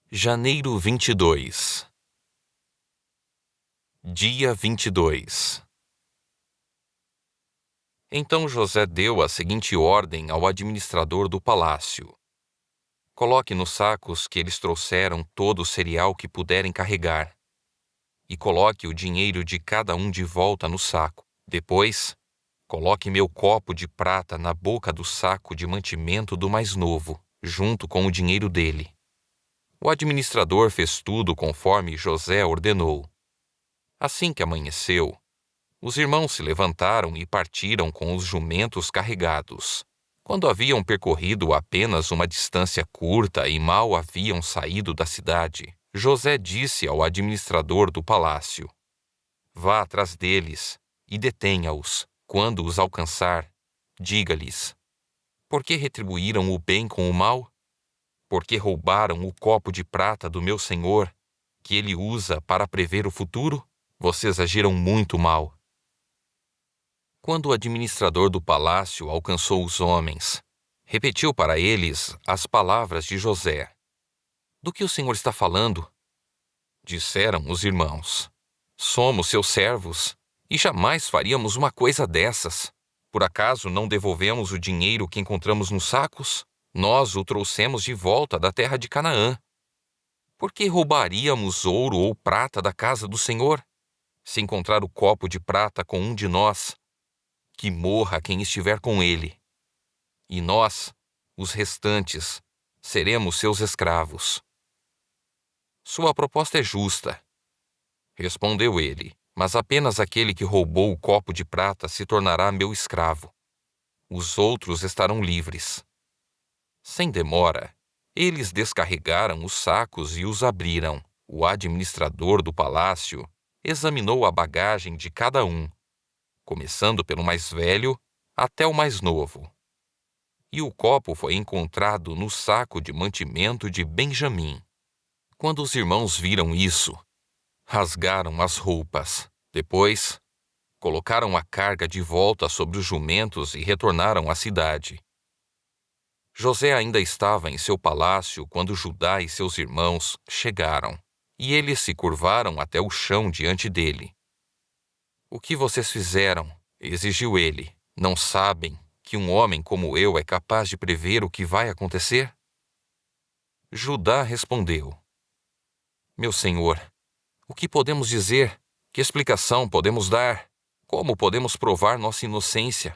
Janeiro 22. Dia 22. Então José deu a seguinte ordem ao administrador do palácio: coloque nos sacos que eles trouxeram todo o cereal que puderem carregar, e coloque o dinheiro de cada um de volta no saco. Depois, coloque meu copo de prata na boca do saco de mantimento do mais novo, junto com o dinheiro dele. O administrador fez tudo conforme José ordenou. Assim que amanheceu, os irmãos se levantaram e partiram com os jumentos carregados. Quando haviam percorrido apenas uma distância curta e mal haviam saído da cidade, José disse ao administrador do palácio: vá atrás deles e detenha-os. Quando os alcançar, diga-lhes: por que retribuíram o bem com o mal? Por que roubaram o copo de prata do meu senhor, que ele usa para prever o futuro? Vocês agiram muito mal. Quando o administrador do palácio alcançou os homens, repetiu para eles as palavras de José. Do que o senhor está falando? Disseram os irmãos. Somos seus servos e jamais faríamos uma coisa dessas. Por acaso não devolvemos o dinheiro que encontramos nos sacos? Nós o trouxemos de volta da terra de Canaã. Por que roubaríamos ouro ou prata da casa do Senhor? Se encontrar o copo de prata com um de nós, que morra quem estiver com ele. E nós, os restantes, seremos seus escravos. Sua proposta é justa, respondeu ele, mas apenas aquele que roubou o copo de prata se tornará meu escravo. Os outros estarão livres. Sem demora, eles descarregaram os sacos e os abriram. O administrador do palácio examinou a bagagem de cada um, começando pelo mais velho até o mais novo. E o copo foi encontrado no saco de mantimento de Benjamim. Quando os irmãos viram isso, rasgaram as roupas. Depois, colocaram a carga de volta sobre os jumentos e retornaram à cidade. José ainda estava em seu palácio quando Judá e seus irmãos chegaram, e eles se curvaram até o chão diante dele. O que vocês fizeram? Exigiu ele. Não sabem que um homem como eu é capaz de prever o que vai acontecer? Judá respondeu: meu senhor, o que podemos dizer? Que explicação podemos dar? Como podemos provar nossa inocência?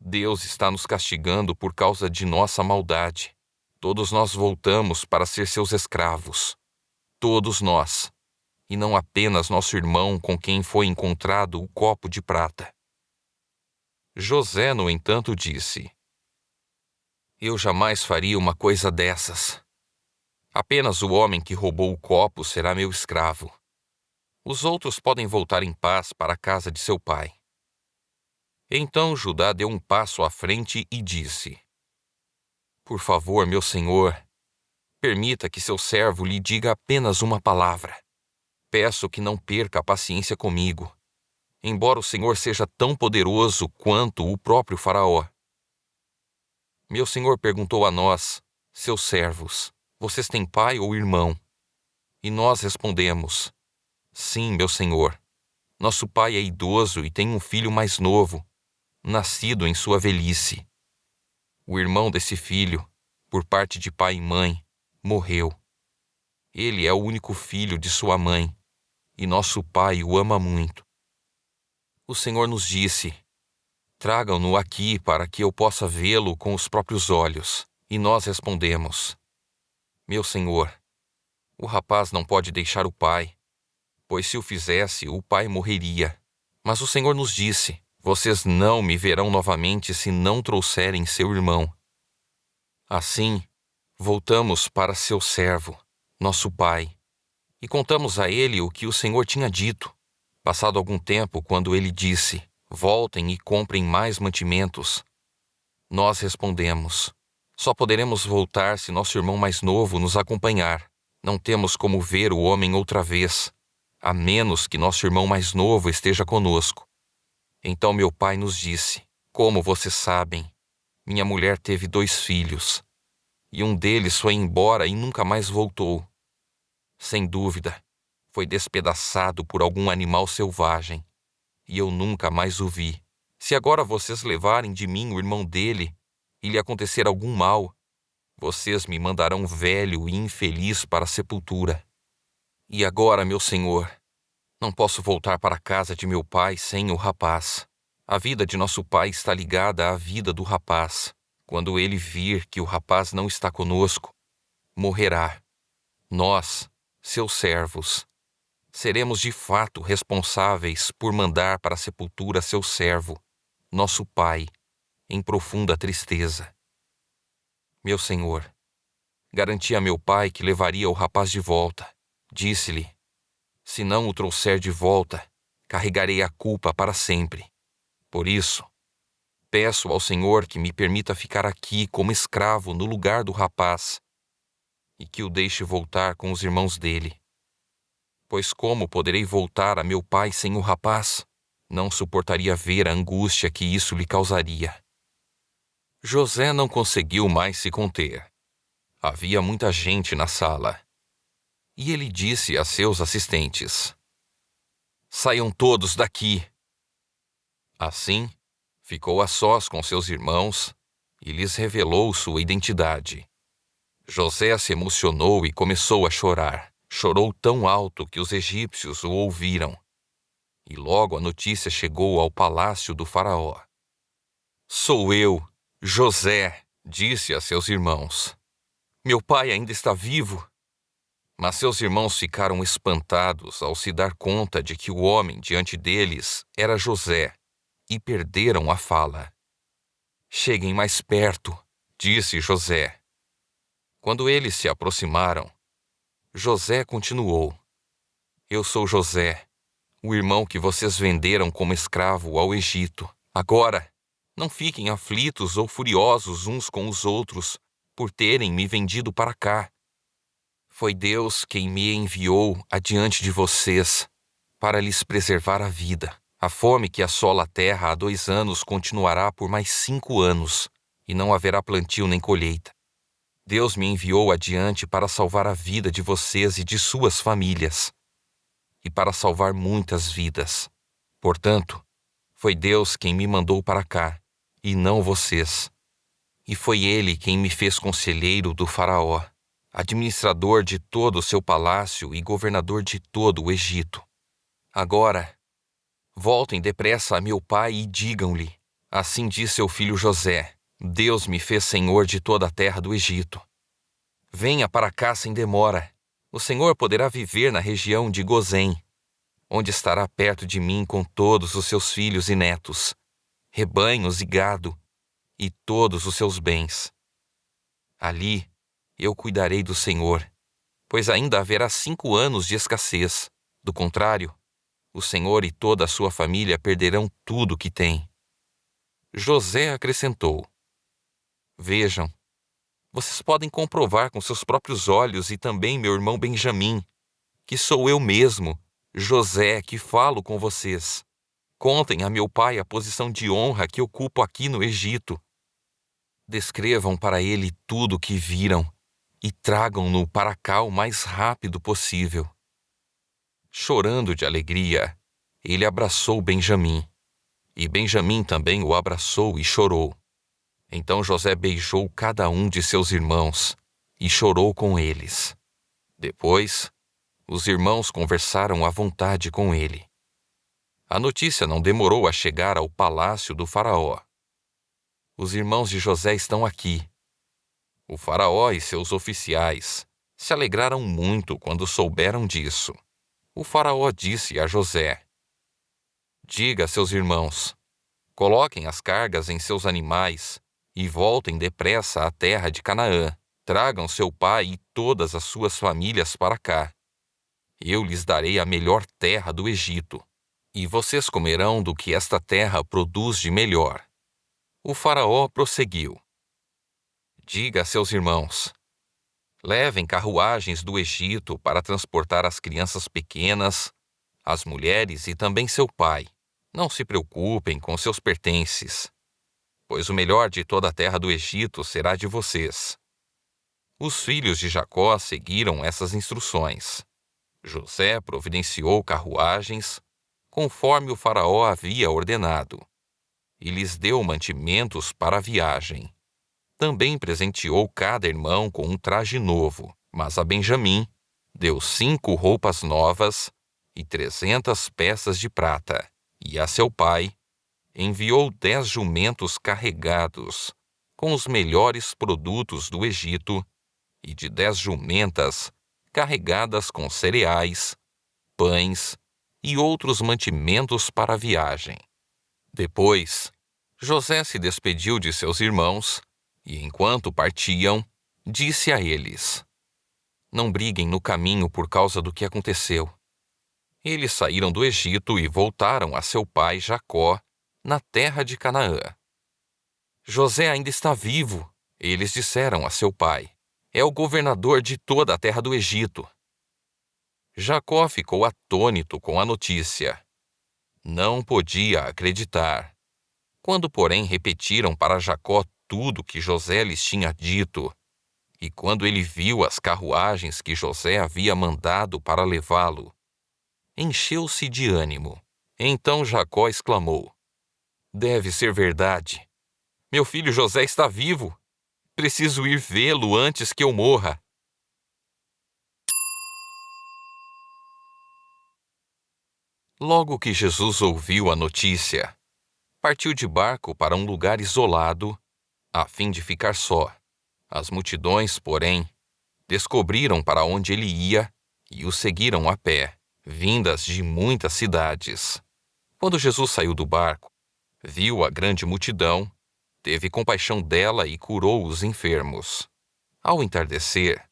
Deus está nos castigando por causa de nossa maldade. Todos nós voltamos para ser seus escravos. Todos nós. E não apenas nosso irmão com quem foi encontrado o copo de prata. José, no entanto, disse: eu jamais faria uma coisa dessas. Apenas o homem que roubou o copo será meu escravo. Os outros podem voltar em paz para a casa de seu pai. Então Judá deu um passo à frente e disse: por favor, meu senhor, permita que seu servo lhe diga apenas uma palavra. Peço que não perca a paciência comigo, embora o Senhor seja tão poderoso quanto o próprio Faraó. Meu senhor perguntou a nós, seus servos: vocês têm pai ou irmão? E nós respondemos: sim, meu senhor. Nosso pai é idoso e tem um filho mais novo, nascido em sua velhice. O irmão desse filho, por parte de pai e mãe, morreu. Ele é o único filho de sua mãe, e nosso pai o ama muito. O Senhor nos disse: tragam-no aqui para que eu possa vê-lo com os próprios olhos. E nós respondemos: meu senhor, o rapaz não pode deixar o pai, pois se o fizesse, o pai morreria. Mas o Senhor nos disse: vocês não me verão novamente se não trouxerem seu irmão. Assim, voltamos para seu servo, nosso pai, e contamos a ele o que o Senhor tinha dito. Passado algum tempo, quando ele disse: voltem e comprem mais mantimentos, nós respondemos: só poderemos voltar se nosso irmão mais novo nos acompanhar. Não temos como ver o homem outra vez, a menos que nosso irmão mais novo esteja conosco. Então meu pai nos disse: como vocês sabem, minha mulher teve 2 filhos. e um deles foi embora e nunca mais voltou. Sem dúvida, foi despedaçado por algum animal selvagem, e eu nunca mais o vi. Se agora vocês levarem de mim o irmão dele e lhe acontecer algum mal, vocês me mandarão velho e infeliz para a sepultura. E agora, meu senhor, não posso voltar para a casa de meu pai sem o rapaz. A vida de nosso pai está ligada à vida do rapaz. Quando ele vir que o rapaz não está conosco, morrerá. Nós, seus servos, seremos de fato responsáveis por mandar para a sepultura seu servo, nosso pai, em profunda tristeza. Meu senhor, garanti a meu pai que levaria o rapaz de volta. Disse-lhe: se não o trouxer de volta, carregarei a culpa para sempre. Por isso, peço ao Senhor que me permita ficar aqui como escravo no lugar do rapaz e que o deixe voltar com os irmãos dele. Pois como poderei voltar a meu pai sem o rapaz? Não suportaria ver a angústia que isso lhe causaria. José não conseguiu mais se conter. Havia muita gente na sala. E ele disse a seus assistentes: saiam todos daqui. Assim, ficou a sós com seus irmãos e lhes revelou sua identidade. José se emocionou e começou a chorar. Chorou tão alto que os egípcios o ouviram. E logo a notícia chegou ao palácio do faraó. Sou eu, José, disse a seus irmãos. Meu pai ainda está vivo. Mas seus irmãos ficaram espantados ao se dar conta de que o homem diante deles era José, e perderam a fala. Cheguem mais perto, disse José. Quando eles se aproximaram, José continuou: eu sou José, o irmão que vocês venderam como escravo ao Egito. Agora, não fiquem aflitos ou furiosos uns com os outros por terem me vendido para cá. Foi Deus quem me enviou adiante de vocês para lhes preservar a vida. A fome que assola a terra há 2 anos continuará por mais 5 anos, e não haverá plantio nem colheita. Deus me enviou adiante para salvar a vida de vocês e de suas famílias, e para salvar muitas vidas. Portanto, foi Deus quem me mandou para cá, e não vocês. E foi Ele quem me fez conselheiro do faraó, administrador de todo o seu palácio e governador de todo o Egito. Agora, voltem depressa a meu pai e digam-lhe: assim diz seu filho José, Deus me fez senhor de toda a terra do Egito. Venha para cá sem demora. O Senhor poderá viver na região de Gozém, onde estará perto de mim com todos os seus filhos e netos, rebanhos e gado, e todos os seus bens. Ali eu cuidarei do Senhor, pois ainda haverá 5 anos de escassez. Do contrário, o Senhor e toda a sua família perderão tudo o que têm. José acrescentou: vejam, vocês podem comprovar com seus próprios olhos e também meu irmão Benjamim, que sou eu mesmo, José, que falo com vocês. Contem a meu pai a posição de honra que ocupo aqui no Egito. Descrevam para ele tudo o que viram e tragam-no para cá o mais rápido possível. Chorando de alegria, ele abraçou Benjamim, e Benjamim também o abraçou e chorou. Então José beijou cada um de seus irmãos e chorou com eles. Depois, os irmãos conversaram à vontade com ele. A notícia não demorou a chegar ao palácio do faraó. Os irmãos de José estão aqui. O faraó e seus oficiais se alegraram muito quando souberam disso. O faraó disse a José: diga a seus irmãos, coloquem as cargas em seus animais e voltem depressa à terra de Canaã. Tragam seu pai e todas as suas famílias para cá. Eu lhes darei a melhor terra do Egito, e vocês comerão do que esta terra produz de melhor. O faraó prosseguiu: diga a seus irmãos, levem carruagens do Egito para transportar as crianças pequenas, as mulheres e também seu pai. Não se preocupem com seus pertences, pois o melhor de toda a terra do Egito será de vocês. Os filhos de Jacó seguiram essas instruções. José providenciou carruagens, conforme o faraó havia ordenado, e lhes deu mantimentos para a viagem. Também presenteou cada irmão com um traje novo, mas a Benjamim deu 5 roupas novas e 300 peças de prata, e a seu pai enviou 10 jumentos carregados com os melhores produtos do Egito e de 10 jumentas carregadas com cereais, pães e outros mantimentos para a viagem. Depois, José se despediu de seus irmãos e, enquanto partiam, disse a eles: Não briguem no caminho por causa do que aconteceu. Eles saíram do Egito e voltaram a seu pai Jacó, na terra de Canaã. José ainda está vivo, eles disseram a seu pai. É o governador de toda a terra do Egito. Jacó ficou atônito com a notícia. Não podia acreditar. Quando, porém, repetiram para Jacó tudo que José lhes tinha dito, e quando ele viu as carruagens que José havia mandado para levá-lo, encheu-se de ânimo. Então Jacó exclamou: Deve ser verdade. Meu filho José está vivo. Preciso ir vê-lo antes que eu morra. Logo que Jesus ouviu a notícia, partiu de barco para um lugar isolado, a fim de ficar só. As multidões, porém, descobriram para onde ele ia e o seguiram a pé, vindas de muitas cidades. Quando Jesus saiu do barco, viu a grande multidão, teve compaixão dela e curou os enfermos. Ao entardecer,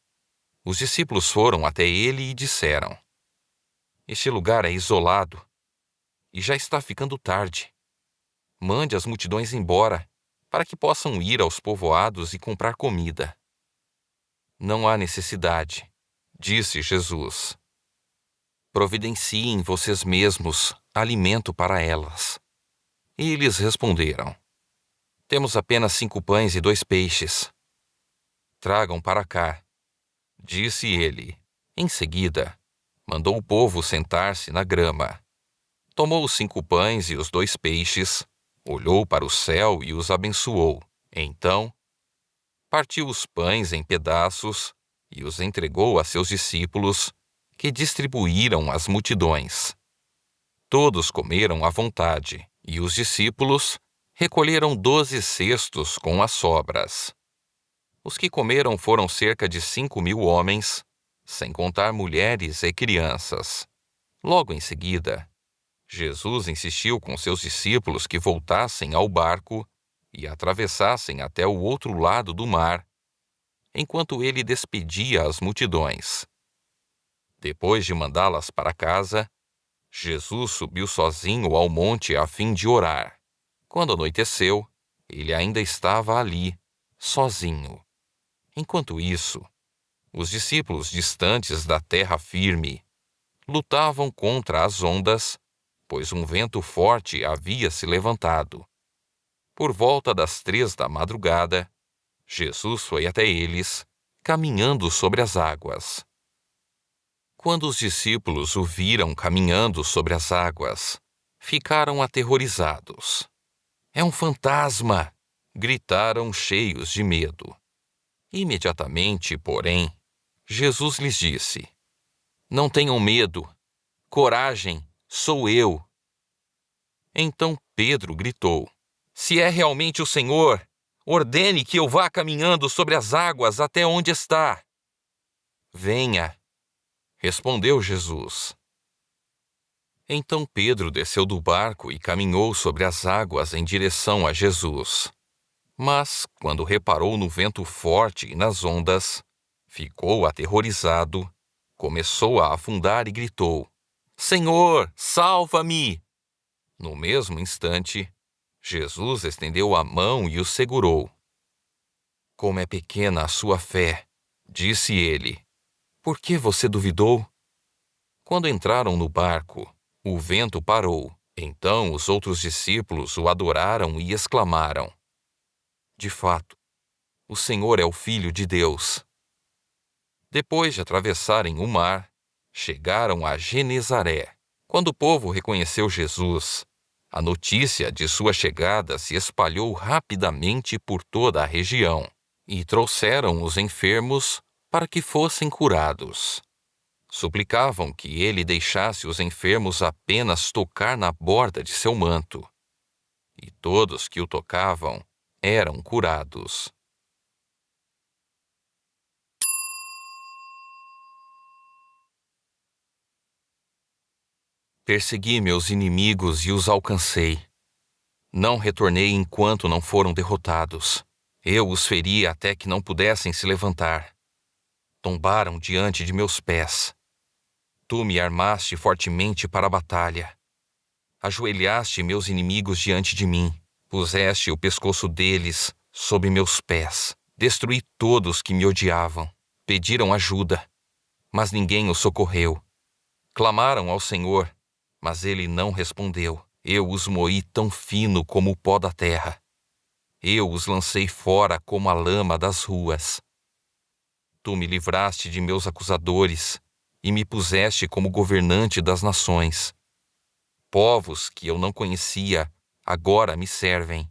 os discípulos foram até ele e disseram: Este lugar é isolado e já está ficando tarde. Mande as multidões embora, para que possam ir aos povoados e comprar comida. Não há necessidade, disse Jesus. Providenciem vocês mesmos alimento para elas. E eles responderam: Temos apenas 5 pães e 2 peixes. Tragam para cá, disse ele. Em seguida, mandou o povo sentar-se na grama. Tomou os 5 pães e os 2 peixes, olhou para o céu e os abençoou. Então, partiu os pães em pedaços e os entregou a seus discípulos, que distribuíram às multidões. Todos comeram à vontade, e os discípulos recolheram 12 cestos com as sobras. Os que comeram foram cerca de 5.000 homens, sem contar mulheres e crianças. Logo em seguida, Jesus insistiu com seus discípulos que voltassem ao barco e atravessassem até o outro lado do mar, enquanto ele despedia as multidões. Depois de mandá-las para casa, Jesus subiu sozinho ao monte a fim de orar. Quando anoiteceu, ele ainda estava ali, sozinho. Enquanto isso, os discípulos distantes da terra firme lutavam contra as ondas, pois um vento forte havia se levantado. Por volta das 3 da madrugada, Jesus foi até eles, caminhando sobre as águas. Quando os discípulos o viram caminhando sobre as águas, ficaram aterrorizados. É um fantasma! Gritaram cheios de medo. Imediatamente, porém, Jesus lhes disse: Não tenham medo. Coragem, sou eu. Então Pedro gritou: Se é realmente o Senhor, ordene que eu vá caminhando sobre as águas até onde está. Venha, respondeu Jesus. Então Pedro desceu do barco e caminhou sobre as águas em direção a Jesus. Mas, quando reparou no vento forte e nas ondas, ficou aterrorizado, começou a afundar e gritou: Senhor, salva-me! No mesmo instante, Jesus estendeu a mão e o segurou. Como é pequena a sua fé, disse ele. Por que você duvidou? Quando entraram no barco, o vento parou. Então os outros discípulos o adoraram e exclamaram: De fato, o Senhor é o Filho de Deus. Depois de atravessarem o mar, chegaram a Genezaré. Quando o povo reconheceu Jesus, a notícia de sua chegada se espalhou rapidamente por toda a região, e trouxeram os enfermos para que fossem curados. Suplicavam que ele deixasse os enfermos apenas tocar na borda de seu manto. E todos que o tocavam eram curados. Persegui meus inimigos e os alcancei. Não retornei enquanto não foram derrotados. Eu os feri até que não pudessem se levantar. Tombaram diante de meus pés. Tu me armaste fortemente para a batalha. Ajoelhaste meus inimigos diante de mim. Puseste o pescoço deles sob meus pés. Destruí todos que me odiavam. Pediram ajuda, mas ninguém os socorreu. Clamaram ao Senhor, mas ele não respondeu. Eu os moí tão fino como o pó da terra. Eu os lancei fora como a lama das ruas. Tu me livraste de meus acusadores e me puseste como governante das nações. Povos que eu não conhecia agora me servem.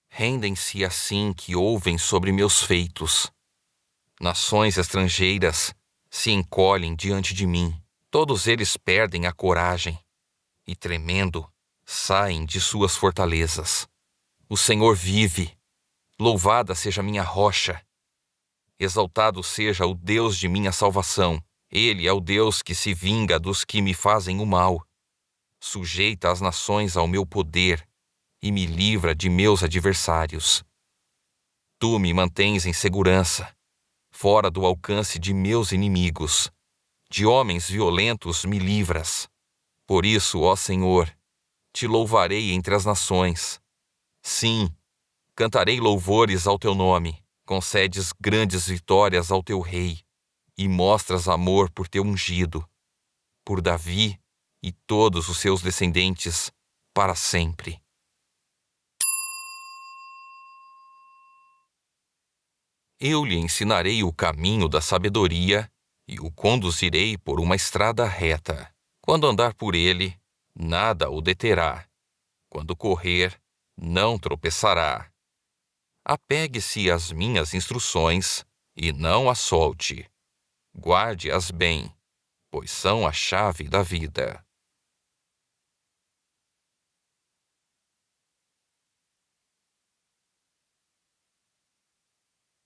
Rendem-se assim que ouvem sobre meus feitos. Nações estrangeiras se encolhem diante de mim. Todos eles perdem a coragem e, tremendo, saem de suas fortalezas. O Senhor vive. Louvada seja minha rocha. Exaltado seja o Deus de minha salvação. Ele é o Deus que se vinga dos que me fazem o mal. Sujeita as nações ao meu poder e me livra de meus adversários. Tu me mantens em segurança, fora do alcance de meus inimigos. De homens violentos me livras. Por isso, ó Senhor, te louvarei entre as nações. Sim, cantarei louvores ao teu nome. Concedes grandes vitórias ao teu rei e mostras amor por teu ungido, por Davi e todos os seus descendentes para sempre. Eu lhe ensinarei o caminho da sabedoria e o conduzirei por uma estrada reta. Quando andar por ele, nada o deterá. Quando correr, não tropeçará. Apegue-se às minhas instruções e não as solte. Guarde-as bem, pois são a chave da vida.